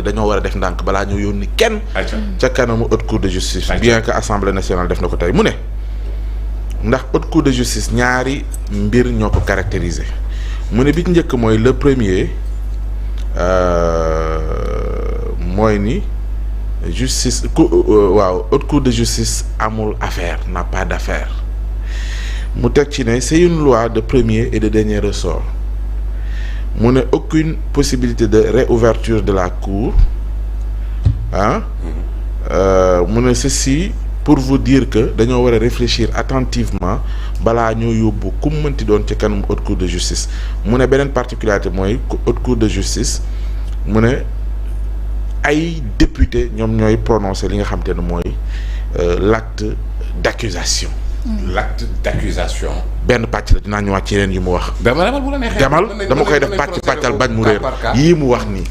dañoo war a def ndànk balaa ñu yónni kenn ca kanamu haute cour de justice bien que assemblée nationale def na ko tey mu ne ndax haute cour de justice ñaari mbir ñoo ko caractériser mu ne bi ci njëkk mooy le premier mooy ni justice waaw haute cour de justice amul affaire n'a pas d'affaire mu teg ci ne c'est une loi de premier et de dernier ressort mu ne aucune possibilité de réouverture de la cour mu ne ceci pour vous dire que dañoo war a réfléchir attentivement balaa ñoo yóbbu ku mu mënti doon ci kanam haute cour de justice mu ne beneen particularité mooy haute cour de justice mu ne ay député ñoom ñooy prononcer li nga xam te ne mooy l'acte d'accusation. L'acte d'accusation. benn pàcc la dinaa ñëwaat ci yeneen yi mu wax. demal bu la neexee demal dama koy def pàccal bañ mu réer yii mu wax nii.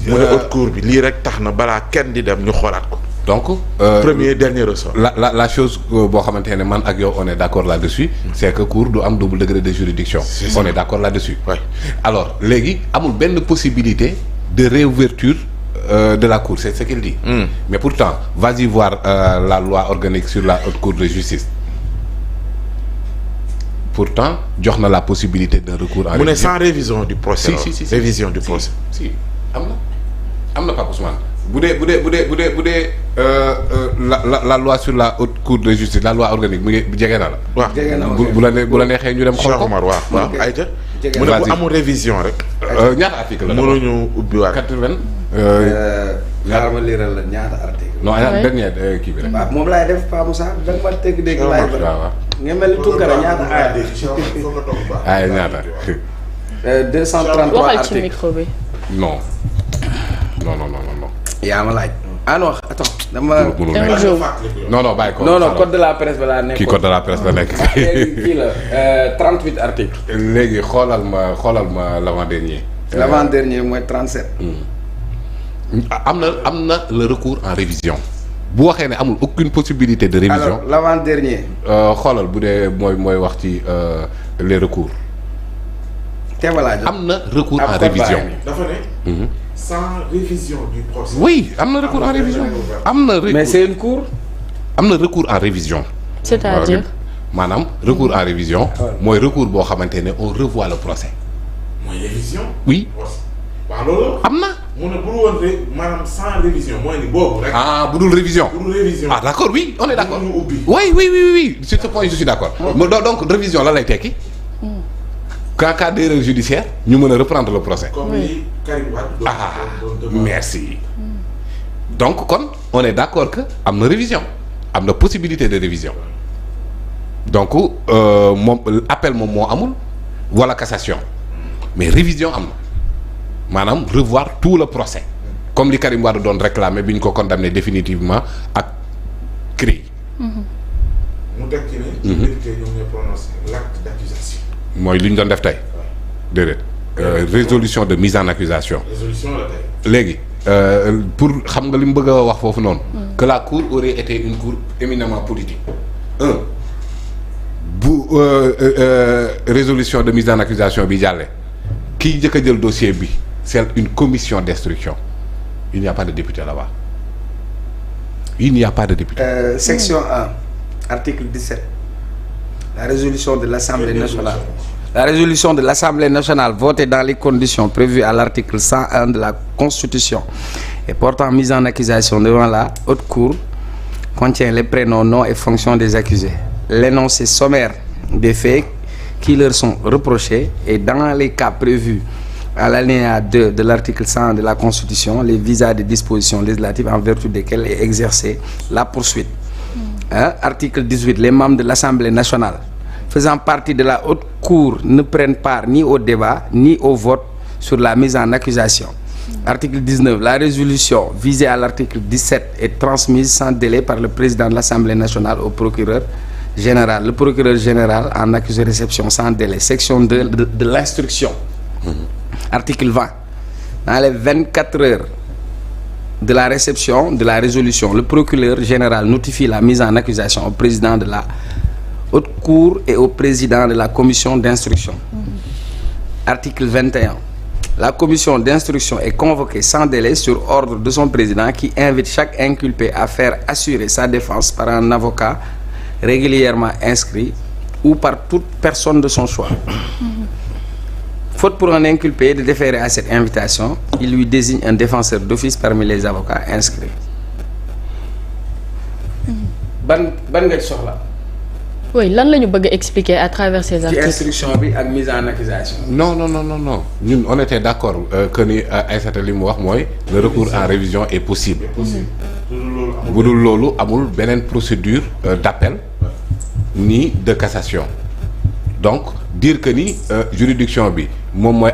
mu ne haute cour bi lii rek tax na balaa kenn di dem ñu xoolaat ko. donc premier dernier ressort. la chose boo xamante ne man ak yow on est d'accord là-dessus. c'est que cour du am double degré de juridiction. on est d'accord là-dessus. oui alors léegi amul benn possibilité de réouverture de la cour c'est ce qu'il dit. mais pourtant vas-y voir la loi organique sur la haute cour de justice. pourtant jox na la possibilité d'un recours en révision. mu ne sans révision du procès. si révision du procès. si am na Pape Ousmane bu dee la loi sur la haute cour de justice la loi organique mu ngi jege na la. waaw jege na bu la neexee ñu dem xool ko. waaw ayca. mu ne bu amul révision rek. ñaata article la mënuñu ubbiwaat. 80. xaaral ma liiral la ñaata article. non dernier kii bi rek. waaw moom laay def Pa Moussa da nga ma dégg laay ba. waaw nga mel ni Tunkara ñaata ay ñaata. 233 waxal ci article. micro bi. non. yaa ma laaj. ah non attends dama. non bàyyi ko. non code de la presse ba laa nekk. kii code de la presse la nekk. kii la 38 articles. léegi xoolal ma l'avant-dernier. l'avant-dernier mooy 37. am na le recours en révision. bu waxee ne amul aucune possibilité de révision. alors l'avant-dernier. xoolal bu dee mooy wax ci les recours. am na recours en révision. dafa ne. sans révision du procès. oui am na recours en révision. mais c'est une cour. am na recours en révision. c'est-à-dire. maanaam recours en révision. mooy recours boo xamante ne on revoit le procès. mooy révision. oui. waaw loolu. am na. mu ne bu dul woon maanaam sans révision mooy ni boobu rek. bu dul révision. ah d'accord oui on est d'accord. ñu ubbi. oui sur ce point je suis d'accord. donc révision la lay tekki. qu'en cas d'erreur judiciaire ñu mën a reprendre le procès. comme li Karim Wade merci. donc kon on est d'accord que am na révision am na possibilité de révision donc moom appel moom moo amul wala cassation mais révision am na maanaam revoir tout le procès comme li Karim Wade doon réclamer bi ñu ko condamné définitivement ak CREI. mu teg ci ne. député ñoom ñooy prononcé l'acte d'accusation. mooy li ñu doon def tey déedéet résolution de mise en accusation. résolution la tey. léegi pour xam nga li mu bëgg a wax foofu noonu. que la cour aurait été une cour éminemment politique. bu résolution de mise en accusation bi jàllee kiy njëkk a jël dossier bi c'est une commission d'instruction il n'y a pas de député là-bas il n'y a pas de député. Section 1 article 17 la résolution de l'Assemblée nationale. La résolution de l'Assemblée nationale votée dans les conditions prévues à l'article 101 de la Constitution et portant mise en accusation devant la haute cour contient les prénoms, noms et fonctions des accusés, l'énoncé sommaire des faits qui leur sont reprochés et dans les cas prévus à l'alinéa 2 de l'article 100 de la Constitution, les visas des dispositions législatives en vertu desquelles est exercée la poursuite. Article 18, les membres de l'Assemblée nationale faisant partie de la haute cour ne prennent part ni au débat ni au vote sur la mise en accusation. Article 19, la résolution visée à l'article 17 est transmise sans délai par le président de l'Assemblée nationale au procureur général. Le procureur général en accuse réception sans délai. Section 2 de l'instruction. Article 20, dans les 24 heures de la réception de la résolution, le procureur général notifie la mise en accusation au président de la haute cour et au président de la commission d'instruction. Article 21. la commission d'instruction est convoquée sans délai sur ordre de son président qui invite chaque inculpé à faire assurer sa défense par un avocat régulièrement inscrit ou par toute personne de son choix. Faute pour un inculpé de déférer à cette invitation, il lui désigne un défenseur d'office parmi les avocats inscrits. ban nga ci soxla. oui lan la ñu bëgg a expliquer à travers ces articles. ci instruction bi ak mise en accusation. non ñun on était d'accord que ni Aïssata li mu wax mooy le recours en révision est possible. bu dul loolu amul beneen procédure d'appel ni de cassation donc dire que ni juridiction bi moom mooy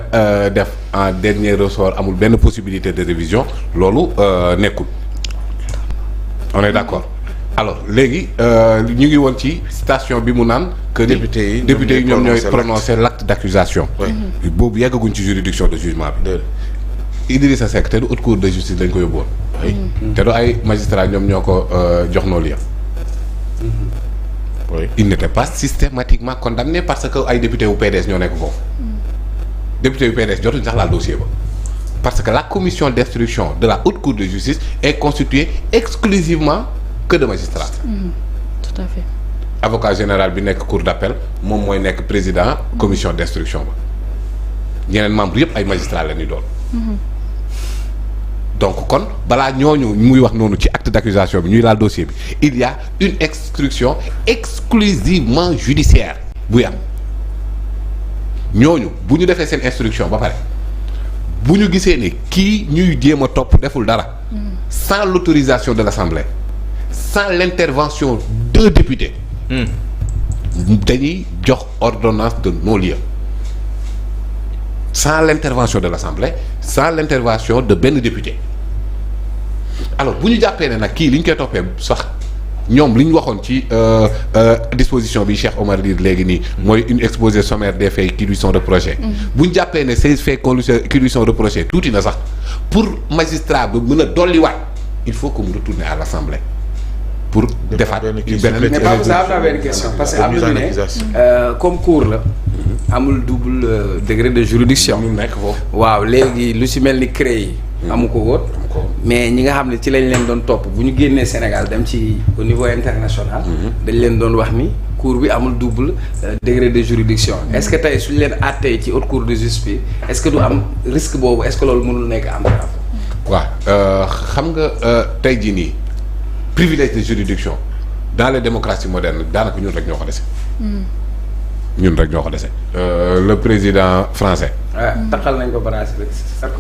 def en dernier ressort amul benn possibilité de révision loolu nekkul on est d'accord. alors léegi ñu ngi woon ci station bi mu naan que ni député yi ñoom ñooy prononcer l'acte d'accusation boobu yeggaguñ ci juridiction de jugement bi Idrissa Seck te du haute cour de justice lañ ko yóbbu woon te du ay magistrat ñoom ñoo ko jox noo lien il n'était pas systématiquement condamné parce que ay député wu PDS ñoo nekk foofu député wu PDS jotuñ sax laal dossier ba parce que la commission d'instruction de la haute cour de justice est constituée exclusivement que de magistrats. Tout à fait. avocat général bi nekk cour d'appel moom mooy nekk président commission d'instruction ba ñeneen membres yëpp ay magistrats la ñuy doon. donc kon balaa ñooñu muy wax noonu ci acte d'accusation bi ñuy laal dossier bi il y a une instruction exclusivement judiciaire buy am ñooñu bu ñu defee seen instruction ba pare bu ñu gisee ne kii ñuy jéem a topp deful dara sans l'autorisation de l'Assemblée sans l'intervention de députés dañuy jox ordonnance de non-lieu sans l'intervention de l'Assemblée sans l'intervention de benn député alors bu ñu jàppee ne nag kii li ñu koy toppee sax ñoom li ñu waxoon ci disposition bi Cheikh Omar Dir léegi nii mooy une exposé sommaire des faits qui lui sont reprochés bu ñu jàppee ne ces faits qui lui sont reprochés tuuti na sax pour magistrat ba mën a dolliwaat il faut que mu retourne à l'Assemblée pour defaat beneen mais Pape Moussa am naa benn question parce que am na ñu ne comme cour la amul double degré de juridiction ñu nekk foofu waaw léegi lu ci mel ni CREI yi amu ko woon mais ñi nga xam ne ci lañ leen doon topp bu ñu génnee Sénégal dem ci au niveau international dañ leen doon wax ni cour bi amul double degré de juridiction est-ce que tey suñu leen àttee ci haute cour de justice bi est-ce que du am risque boobu est-ce que loolu mënul nekk am waaw xam nga tey jii nii privilège de juridiction dans les démocraties modernes daanaka ñun rek ñoo ko dese. Le président français. taxal nañ ko branche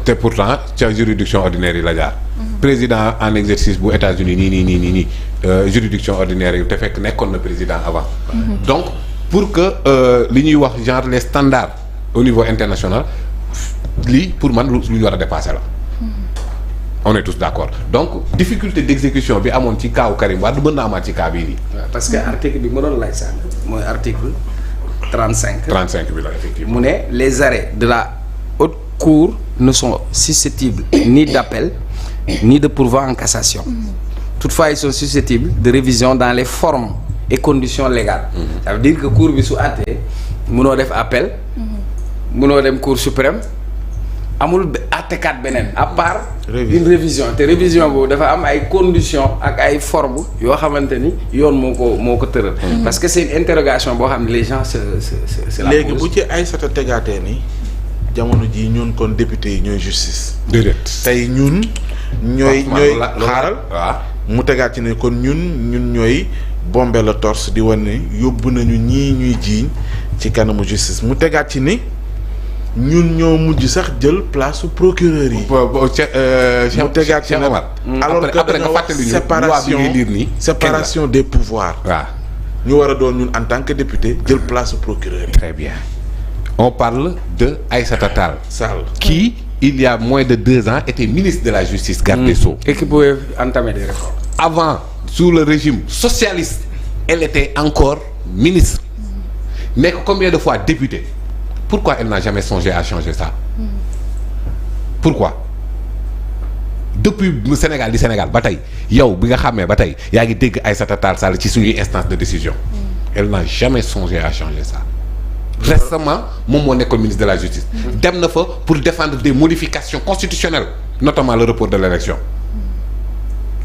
te pourtant ca juridiction ordinaire yi la jaar. président en exercice bu États-Unis nii juridiction ordinaire yi te fekk nekkoon na président avant. donc pour que li ñuy wax genre les standards au niveau international lii pour man lu ñu war a dépasser la. on est tous d'accord donc difficulté d'exécution bi amoon ci kaawu Karim Wade mën na amaat ci cas bii nii. parce que article bi ma doon laaj sànq mooy article 35. 35 bi la effectivement. mu ne les arrêts de la haute cour ne sont susceptibles ni d'appel ni de pourvoi en cassation. Toutefois ils sont susceptibles de révision dans les formes et conditions légales. ça veut dire que cour bi su àttee mënoo def appel. mënoo dem cour suprême. amul àttekat beneen à part une révision te révision boobu dafa am ay conditions ak ay formes yoo xamante ni yoon moo ko tëral parce que c'est une interrogation boo xam ne les gens se la léegi bu ci Aïssata tegaatee ni jamono ji ñun kon député yi ñooy justice déedéet tey ñun ñooy xaaral mu tegaat ci ne kon ñun ñooy bomber le torse di wane ne yóbbu nañu ñii ñuy jiiñ ci kanamu justice mu tegaat ci ni ñun ñoo mujj sax jël place su procureur yi. mu tegaat ci nag alors que dañoo wax séparation des pouvoirs. waaw ñu war a doon ñun en tant que député jël place su procureur yi. très bien on parle de Aïssata Tall Sall qui il y a moins de 2 ans était ministre de la justice garde des Sceaux et qui pouvait entamer des réformes. avant sous le régime socialiste elle était encore ministre nekk combien de fois député. Pourquoi elle n'a jamais songé à changer ça? Pourquoi? Depuis le Sénégal di Sénégal ba tey yow bi nga xamee ba tey yaa ngi dégg Aïssata Tall Sall ci suñuy instance de décision. Elle n'a jamais songé à changer ça. récemment moom moo nekkoon ministre de la justice. dem na fa pour défendre des modifications constitutionnelles notamment le report de l'élection.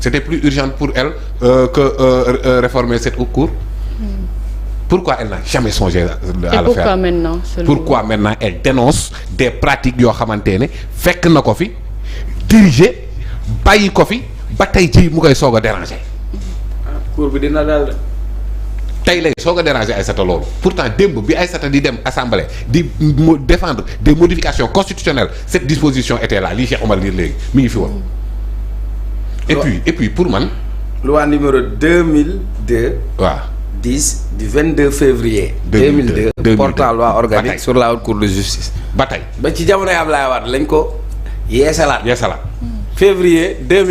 C'était plus urgent pour elle que réformer cette cour. Pourquoi elle n'a jamais songé à le faire? Pourquoi maintenant? Pourquoi maintenant elle dénonce des pratiques yoo xamante ne fekk na ko fi diriger bàyyi ko fi ba tey jii mu koy soog a déranger. cour bi dina daal. tey lay soog a déranger Aïssata loolu pourtant démb bi Aïssata di dem assemblée di défendre des modifications constitutionnelles cette disposition était là lii Cheikh Omar lii léegi mi ngi fi woon. et puis pour man. loi numéro 2002. waaw. 10 du 22 février. 2002 portant loi organique sur la haute cour de justice. ba tey ba ci jamonoy Ablaye Wade lañ ko yeesalaat. yeesalaat. février 2000.